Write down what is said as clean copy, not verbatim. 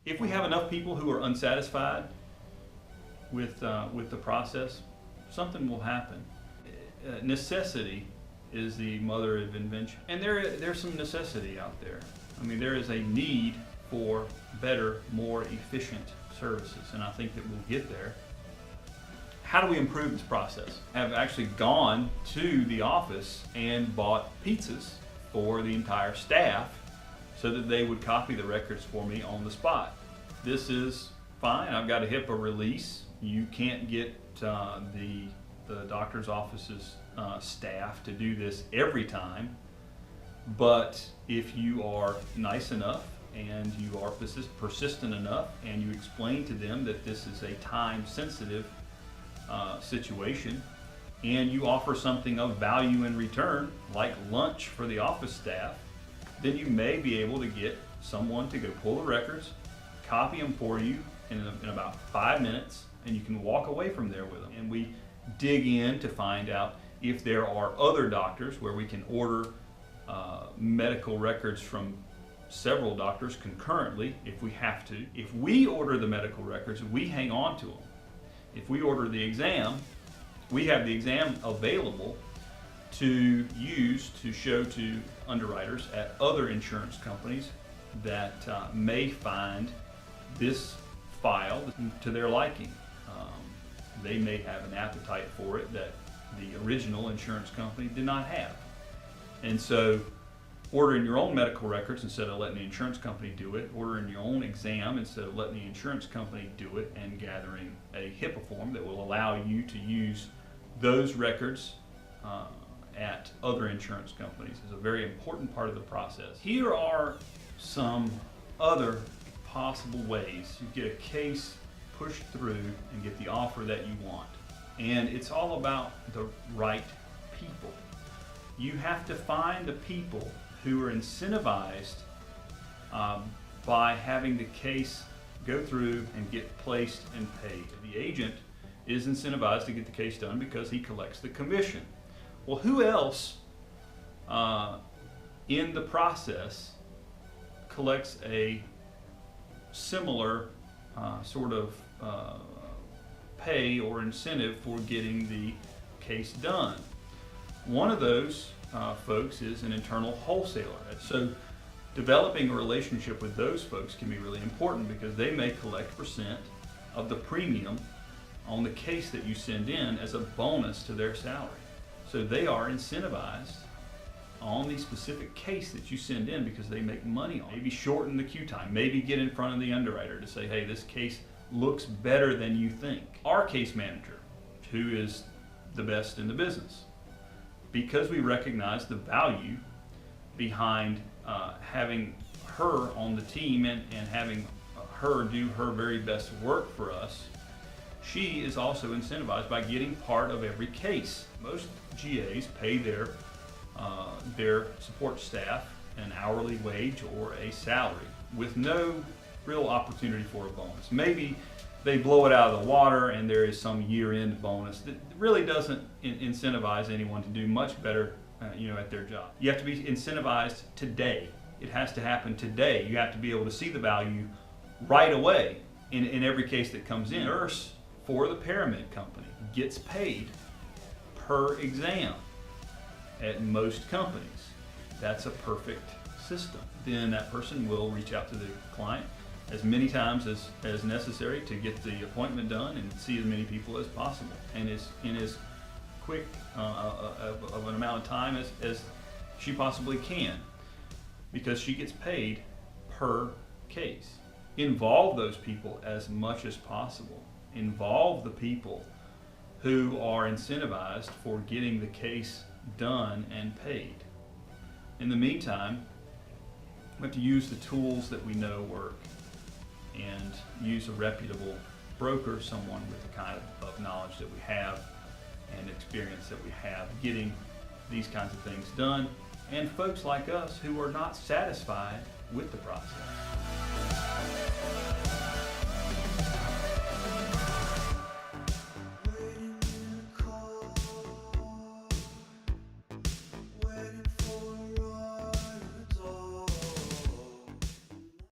If we have enough people who are unsatisfied with the process, something will happen. Necessity is the mother of invention, and there's some necessity out there. I mean, there is a need for better, more efficient services, and I think that we'll get there. How do we improve this process? I've actually gone to the office and bought pizzas for the entire staff so that they would copy the records for me on the spot. This is fine. I've got a HIPAA release. You can't get the doctor's office's staff to do this every time, but if you are nice enough and you are persistent enough and you explain to them that this is a time-sensitive situation, and you offer something of value in return, like lunch for the office staff, then you may be able to get someone to go pull the records, copy them for you in about 5 minutes, and you can walk away from there with them. And we dig in to find out if there are other doctors where we can order medical records from several doctors concurrently if we have to. If we order the medical records, we hang on to them. If we order the exam, we have the exam available to use to show to underwriters at other insurance companies that may find this file to their liking. They may have an appetite for it that the original insurance company did not have. And so ordering your own medical records instead of letting the insurance company do it, ordering your own exam instead of letting the insurance company do it, and gathering a HIPAA form that will allow you to use those records at other insurance companies is a very important part of the process. Here are some other possible ways to get a case pushed through and get the offer that you want. And it's all about the right people. You have to find the people who are incentivized by having the case go through and get placed and paid. The agent is incentivized to get the case done because he collects the commission. Well, who else in the process collects a similar sort of pay or incentive for getting the case done? One of those folks is an internal wholesaler. So developing a relationship with those folks can be really important because they may collect % of the premium on the case that you send in as a bonus to their salary. So they are incentivized on the specific case that you send in because they make money on it. Maybe shorten the queue time, maybe get in front of the underwriter to say, hey, this case looks better than you think. Our case manager, who is the best in the business, because we recognize the value behind having her on the team and having her do her very best work for us, she is also incentivized by getting part of every case. Most GAs pay their support staff an hourly wage or a salary with no real opportunity for a bonus. Maybe they blow it out of the water and there is some year-end bonus that really doesn't incentivize anyone to do much better at their job. You have to be incentivized today. It has to happen today. You have to be able to see the value right away in every case that comes in. Nurse for the ParaMed company gets paid per exam at most companies. That's a perfect system. Then that person will reach out to the client as many times as necessary to get the appointment done and see as many people as possible, and in as quick of an amount of time as she possibly can, because she gets paid per case. Involve those people as much as possible. Involve the people who are incentivized for getting the case done and paid. In the meantime, we have to use the tools that we know work and use a reputable broker, someone with the kind of knowledge that we have and experience that we have getting these kinds of things done, and folks like us who are not satisfied with the process.